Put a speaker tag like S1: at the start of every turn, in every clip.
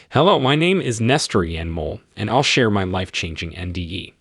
S1: Hello, my name is Nestor Mole, and I'll share my life-changing NDE.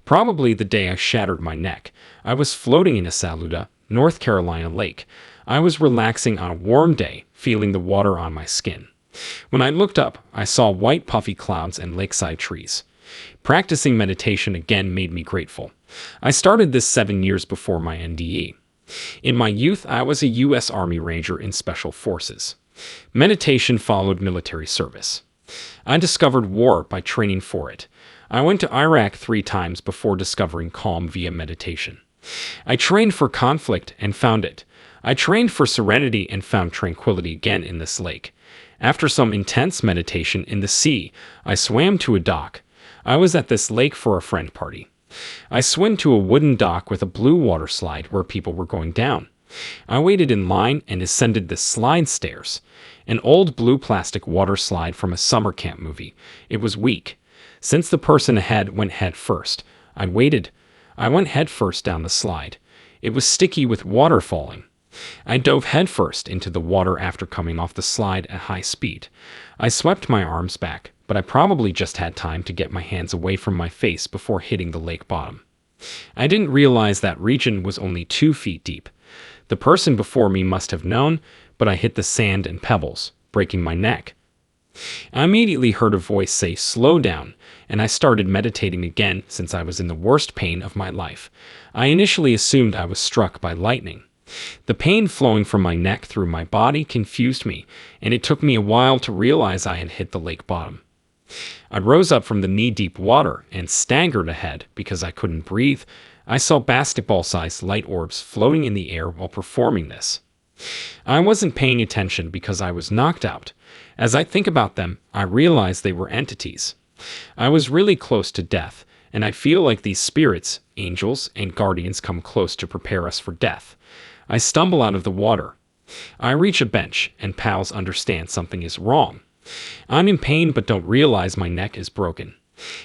S1: Probably the day I shattered my neck, I was floating in a Saluda, North Carolina lake. I was relaxing on a warm day, feeling the water on my skin. When I looked up, I saw white puffy clouds and lakeside trees. Practicing meditation again made me grateful. I started this 7 years before my NDE. In my youth, I was a U.S. Army Ranger in Special Forces. Meditation followed military service. I discovered war by training for it. I went to Iraq 3 times before discovering calm via meditation. I trained for conflict and found it. I trained for serenity and found tranquility again in this lake. After some intense meditation in the sea, I swam to a dock. I was at this lake for a friend party. I swam to a wooden dock with a blue water slide where people were going down. I waited in line and ascended the slide stairs. An old blue plastic water slide from a summer camp movie. It was weak. Since the person ahead went head first, I waited. I went head first down the slide. It was sticky with water falling. I dove headfirst into the water after coming off the slide at high speed. I swept my arms back, but I probably just had time to get my hands away from my face before hitting the lake bottom. I didn't realize that region was only 2 feet deep. The person before me must have known, but I hit the sand and pebbles, breaking my neck. I immediately heard a voice say, "Slow down," and I started meditating again since I was in the worst pain of my life. I initially assumed I was struck by lightning. The pain flowing from my neck through my body confused me, and it took me a while to realize I had hit the lake bottom. I rose up from the knee-deep water and staggered ahead because I couldn't breathe. I saw basketball-sized light orbs floating in the air while performing this. I wasn't paying attention because I was knocked out. As I think about them, I realize they were entities. I was really close to death, and I feel like these spirits, angels, and guardians come close to prepare us for death. I stumble out of the water. I reach a bench, and pals understand something is wrong. I'm in pain but don't realize my neck is broken.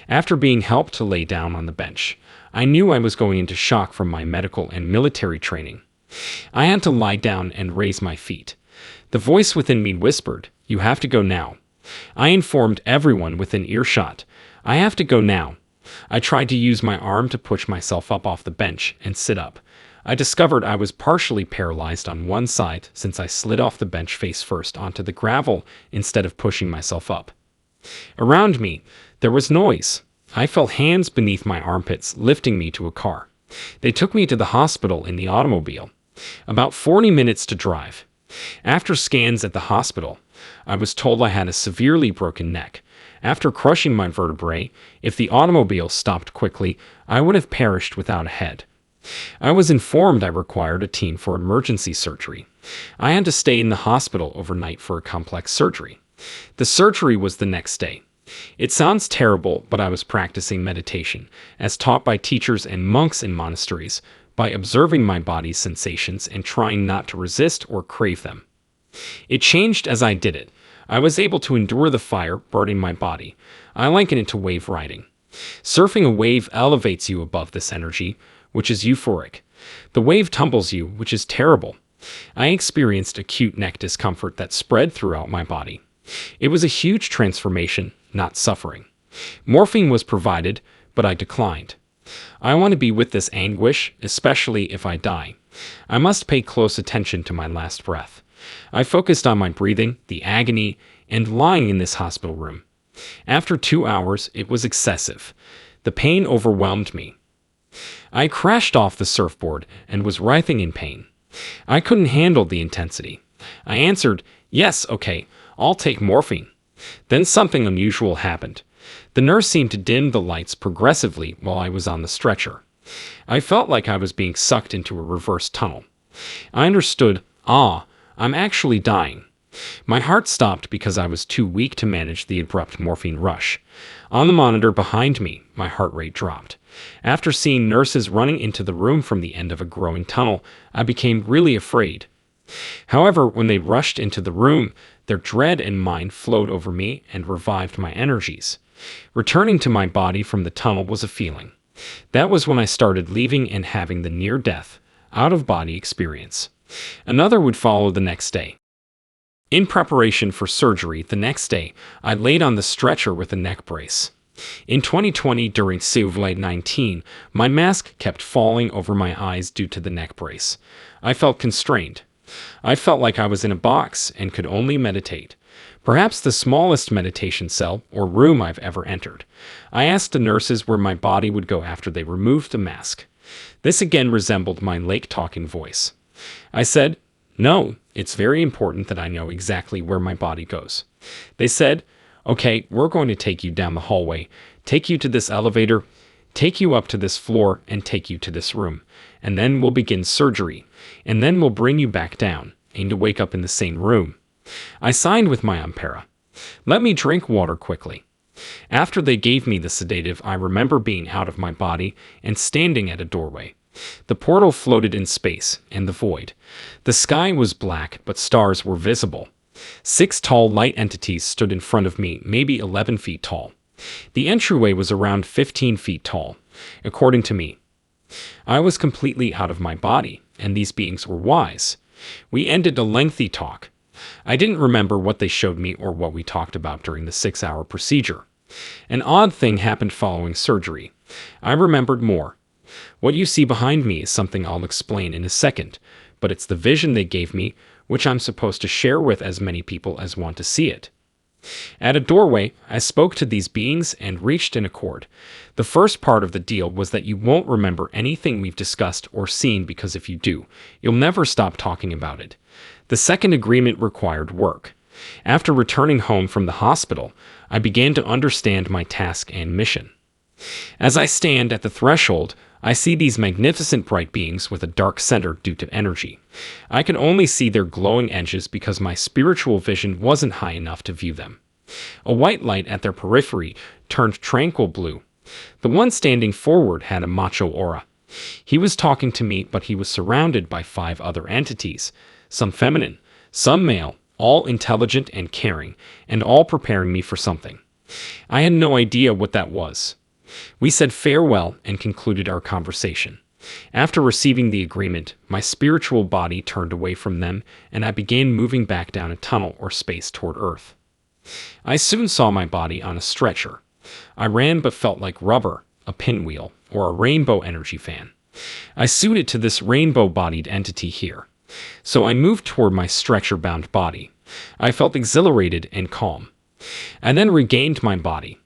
S1: After being helped to lay down on the bench, I knew I was going into shock from my medical and military training. I had to lie down and raise my feet. The voice within me whispered, "You have to go now." I informed everyone within earshot, "I have to go now." I tried to use my arm to push myself up off the bench and sit up. I discovered I was partially paralyzed on one side since I slid off the bench face first onto the gravel instead of pushing myself up. Around me, there was noise. I felt hands beneath my armpits lifting me to a car. They took me to the hospital in the automobile. About 40 minutes to drive. After scans at the hospital, I was told I had a severely broken neck. After crushing my vertebrae, if the automobile stopped quickly, I would have perished without a head. I was informed I required a team for emergency surgery. I had to stay in the hospital overnight for a complex surgery. The surgery was the next day. It sounds terrible, but I was practicing meditation, as taught by teachers and monks in monasteries, by observing my body's sensations and trying not to resist or crave them. It changed as I did it. I was able to endure the fire burning my body. I liken it to wave riding. Surfing a wave elevates you above this energy, which is euphoric. The wave tumbles you, which is terrible. I experienced acute neck discomfort that spread throughout my body. It was a huge transformation, not suffering. Morphine was provided, but I declined. I want to be with this anguish, especially if I die. I must pay close attention to my last breath. I focused on my breathing, the agony, and lying in this hospital room. After 2 hours, it was excessive. The pain overwhelmed me. I crashed off the surfboard and was writhing in pain. I couldn't handle the intensity. I answered, "Yes, okay, I'll take morphine." Then something unusual happened. The nurse seemed to dim the lights progressively while I was on the stretcher. I felt like I was being sucked into a reverse tunnel. I understood, I'm actually dying. My heart stopped because I was too weak to manage the abrupt morphine rush. On the monitor behind me, my heart rate dropped. After seeing nurses running into the room from the end of a growing tunnel, I became really afraid. However, when they rushed into the room, their dread and mine flowed over me and revived my energies. Returning to my body from the tunnel was a feeling. That was when I started leaving and having the near-death, out-of-body experience. Another would follow the next day. In preparation for surgery the next day, I laid on the stretcher with a neck brace. In 2020, during COVID-19, my mask kept falling over my eyes due to the neck brace. I felt constrained. I felt like I was in a box and could only meditate. Perhaps the smallest meditation cell or room I've ever entered. I asked the nurses where my body would go after they removed the mask. This again resembled my lake-talking voice. I said, "No, it's very important that I know exactly where my body goes." They said, "Okay, we're going to take you down the hallway, take you to this elevator, take you up to this floor, and take you to this room. And then we'll begin surgery. And then we'll bring you back down, and to wake up in the same room." I signed with my Ampera. Let me drink water quickly. After they gave me the sedative, I remember being out of my body and standing at a doorway. The portal floated in space and the void. The sky was black, but stars were visible. 6 tall light entities stood in front of me, maybe 11 feet tall. The entryway was around 15 feet tall, according to me. I was completely out of my body, and these beings were wise. We ended a lengthy talk. I didn't remember what they showed me or what we talked about during the 6-hour procedure. An odd thing happened following surgery. I remembered more. What you see behind me is something I'll explain in a second, but it's the vision they gave me, which I'm supposed to share with as many people as want to see it. At a doorway, I spoke to these beings and reached an accord. The first part of the deal was that you won't remember anything we've discussed or seen, because if you do, you'll never stop talking about it. The second agreement required work. After returning home from the hospital, I began to understand my task and mission. As I stand at the threshold, I see these magnificent bright beings with a dark center due to energy. I can only see their glowing edges because my spiritual vision wasn't high enough to view them. A white light at their periphery turned tranquil blue. The one standing forward had a macho aura. He was talking to me, but he was surrounded by 5 other entities, some feminine, some male, all intelligent and caring, and all preparing me for something. I had no idea what that was. We said farewell and concluded our conversation. After receiving the agreement, my spiritual body turned away from them, and I began moving back down a tunnel or space toward Earth. I soon saw my body on a stretcher. I ran but felt like rubber, a pinwheel, or a rainbow energy fan. I suited to this rainbow-bodied entity here. So I moved toward my stretcher-bound body. I felt exhilarated and calm. I then regained my body.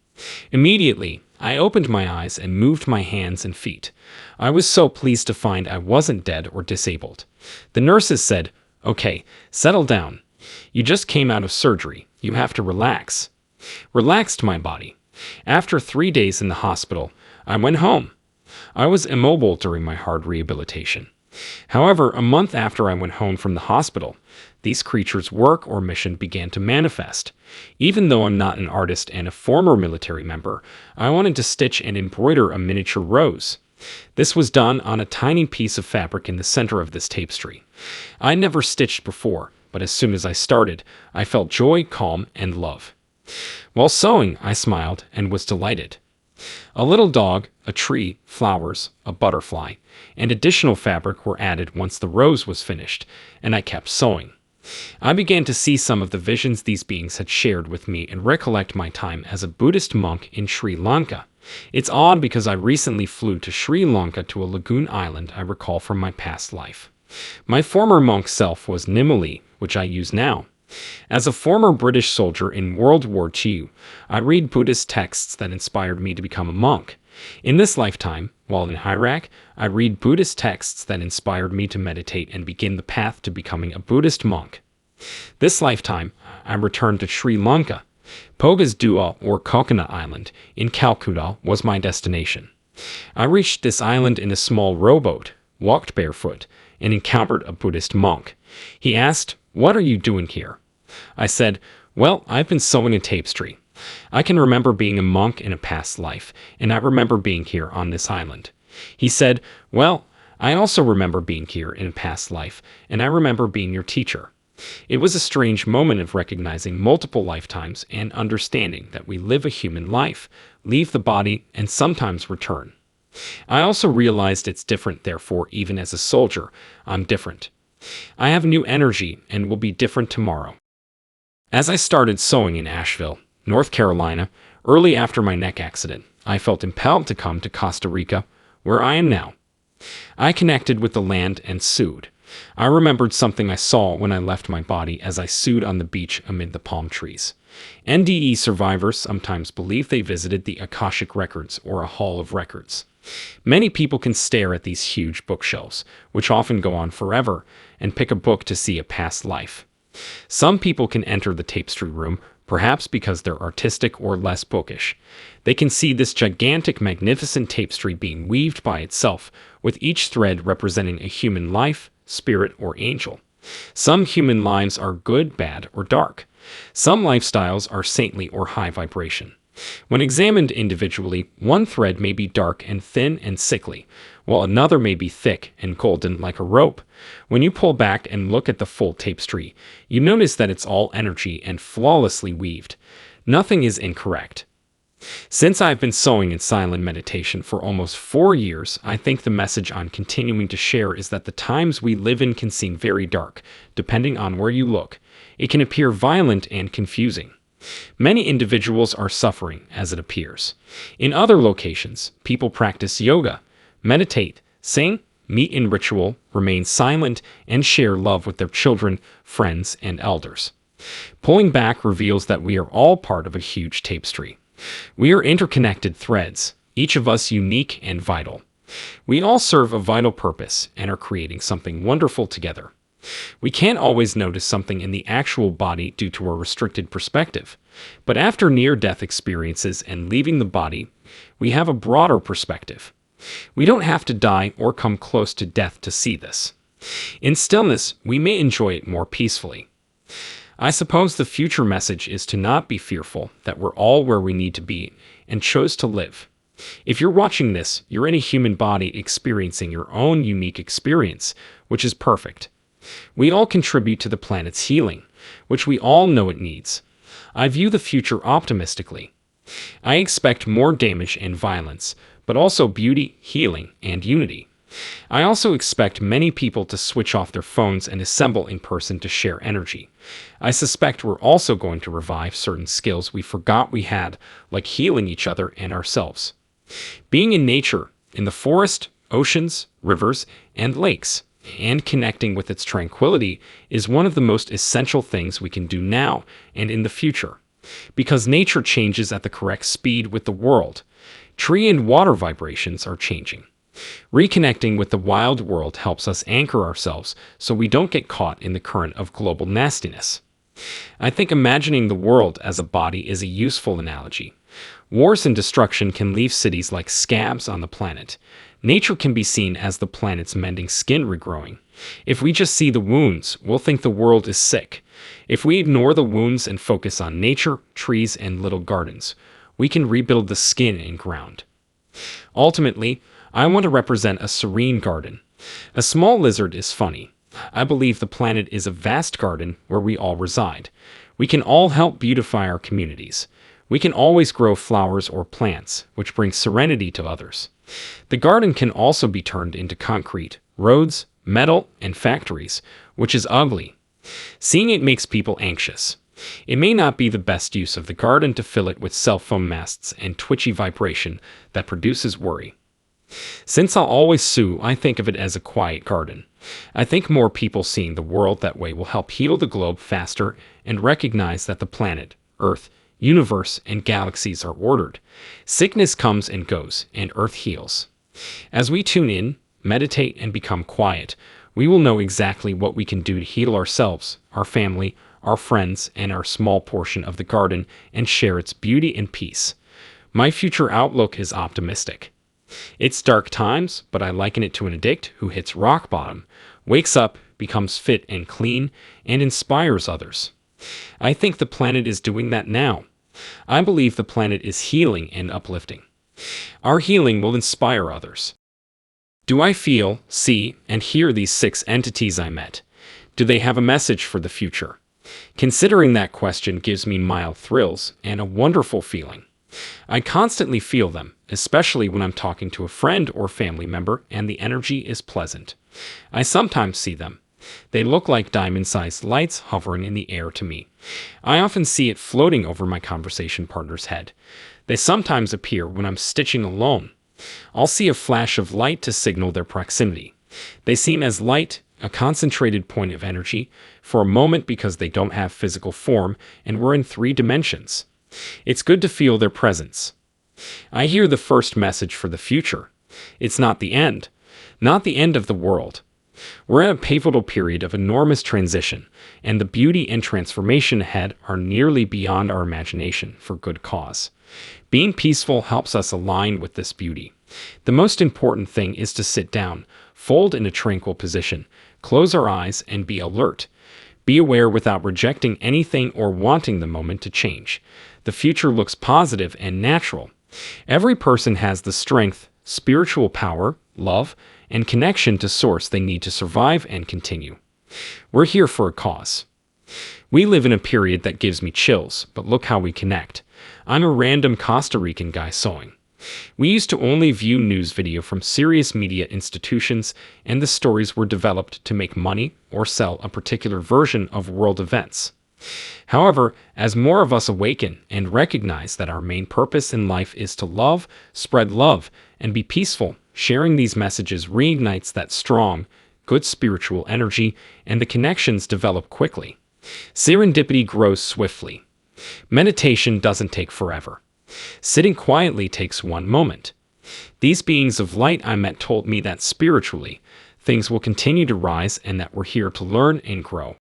S1: Immediately, I opened my eyes and moved my hands and feet. I was so pleased to find I wasn't dead or disabled. The nurses said, "Okay, settle down. You just came out of surgery. You have to relax." Relaxed my body. After 3 days in the hospital, I went home. I was immobile during my hard rehabilitation. However, a month after I went home from the hospital, these creatures' work or mission began to manifest. Even though I'm not an artist and a former military member, I wanted to stitch and embroider a miniature rose. This was done on a tiny piece of fabric in the center of this tapestry. I never stitched before, but as soon as I started, I felt joy, calm, and love. While sewing, I smiled and was delighted. A little dog, a tree, flowers, a butterfly, and additional fabric were added once the rose was finished, and I kept sewing. I began to see some of the visions these beings had shared with me and recollect my time as a Buddhist monk in Sri Lanka. It's odd because I recently flew to Sri Lanka to a lagoon island I recall from my past life. My former monk self was Nimali, which I use now. As a former British soldier in World War II, I read Buddhist texts that inspired me to become a monk. In this lifetime, while in Iraq, I read Buddhist texts that inspired me to meditate and begin the path to becoming a Buddhist monk. This lifetime, I returned to Sri Lanka. Poga's Dua, or Coconut Island, in Calcutta was my destination. I reached this island in a small rowboat, walked barefoot, and encountered a Buddhist monk. He asked, "What are you doing here?" I said, "Well, I've been sewing a tapestry. I can remember being a monk in a past life, and I remember being here on this island." He said, "Well, I also remember being here in a past life, and I remember being your teacher." It was a strange moment of recognizing multiple lifetimes and understanding that we live a human life, leave the body, and sometimes return. I also realized it's different, therefore, even as a soldier, I'm different. I have new energy and will be different tomorrow. As I started sewing in Asheville, North Carolina, early after my neck accident, I felt impelled to come to Costa Rica, where I am now. I connected with the land and sewed. I remembered something I saw when I left my body as I sewed on the beach amid the palm trees. NDE survivors sometimes believe they visited the Akashic Records or a Hall of Records. Many people can stare at these huge bookshelves, which often go on forever, and pick a book to see a past life. Some people can enter the tapestry room, perhaps because they're artistic or less bookish. They can see this gigantic, magnificent tapestry being weaved by itself, with each thread representing a human life, spirit, or angel. Some human lives are good, bad, or dark. Some lifestyles are saintly or high vibration. When examined individually, one thread may be dark and thin and sickly, while another may be thick and golden like a rope. When you pull back and look at the full tapestry, you notice that it's all energy and flawlessly weaved. Nothing is incorrect. Since I've been sewing in silent meditation for almost 4 years, I think the message I'm continuing to share is that the times we live in can seem very dark, depending on where you look. It can appear violent and confusing. Many individuals are suffering, as it appears. In other locations, people practice yoga, meditate, sing, meet in ritual, remain silent, and share love with their children, friends, and elders. Pulling back reveals that we are all part of a huge tapestry. We are interconnected threads, each of us unique and vital. We all serve a vital purpose and are creating something wonderful together. We can't always notice something in the actual body due to a restricted perspective, but after near-death experiences and leaving the body, we have a broader perspective. We don't have to die or come close to death to see this. In stillness, we may enjoy it more peacefully. I suppose the future message is to not be fearful, that we're all where we need to be and chose to live. If you're watching this, you're in a human body experiencing your own unique experience, which is perfect. We all contribute to the planet's healing, which we all know it needs. I view the future optimistically. I expect more damage and violence, but also beauty, healing, and unity. I also expect many people to switch off their phones and assemble in person to share energy. I suspect we're also going to revive certain skills we forgot we had, like healing each other and ourselves. Being in nature, in the forest, oceans, rivers, and lakes, and connecting with its tranquility is one of the most essential things we can do now and in the future. Because nature changes at the correct speed with the world, tree and water vibrations are changing. Reconnecting with the wild world helps us anchor ourselves so we don't get caught in the current of global nastiness. I think imagining the world as a body is a useful analogy. Wars and destruction can leave cities like scabs on the planet. Nature can be seen as the planet's mending skin regrowing. If we just see the wounds, we'll think the world is sick. If we ignore the wounds and focus on nature, trees, and little gardens, we can rebuild the skin and ground. Ultimately, I want to represent a serene garden. A small lizard is funny. I believe the planet is a vast garden where we all reside. We can all help beautify our communities. We can always grow flowers or plants, which bring serenity to others. The garden can also be turned into concrete, roads, metal, and factories, which is ugly. Seeing it makes people anxious. It may not be the best use of the garden to fill it with cell phone masts and twitchy vibration that produces worry. Since I'll always sew, I think of it as a quiet garden. I think more people seeing the world that way will help heal the globe faster and recognize that the planet, Earth, universe, and galaxies are ordered. Sickness comes and goes, and Earth heals. As we tune in, meditate, and become quiet, we will know exactly what we can do to heal ourselves, our family, our friends, and our small portion of the garden and share its beauty and peace. My future outlook is optimistic. It's dark times, but I liken it to an addict who hits rock bottom, wakes up, becomes fit and clean, and inspires others. I think the planet is doing that now. I believe the planet is healing and uplifting. Our healing will inspire others. Do I feel, see, and hear these 6 entities I met? Do they have a message for the future? Considering that question gives me mild thrills and a wonderful feeling. I constantly feel them, especially when I'm talking to a friend or family member and the energy is pleasant. I sometimes see them, They look like diamond-sized lights hovering in the air to me. I often see it floating over my conversation partner's head. They sometimes appear when I'm stitching alone. I'll see a flash of light to signal their proximity. They seem as light, a concentrated point of energy, for a moment because they don't have physical form and we're in 3 dimensions. It's good to feel their presence. I hear the first message for the future. It's not the end. Not the end of the world. We're at a pivotal period of enormous transition, and the beauty and transformation ahead are nearly beyond our imagination for good cause. Being peaceful helps us align with this beauty. The most important thing is to sit down, fold in a tranquil position, close our eyes, and be alert. Be aware without rejecting anything or wanting the moment to change. The future looks positive and natural. Every person has the strength, spiritual power, love, and connection to source they need to survive and continue. We're here for a cause. We live in a period that gives me chills, but look how we connect. I'm a random Costa Rican guy sewing. We used to only view news video from serious media institutions, and the stories were developed to make money or sell a particular version of world events. However, as more of us awaken and recognize that our main purpose in life is to love, spread love, and be peaceful, sharing these messages reignites that strong, good spiritual energy, and the connections develop quickly. Serendipity grows swiftly. Meditation doesn't take forever. Sitting quietly takes 1 moment. These beings of light I met told me that spiritually, things will continue to rise and that we're here to learn and grow.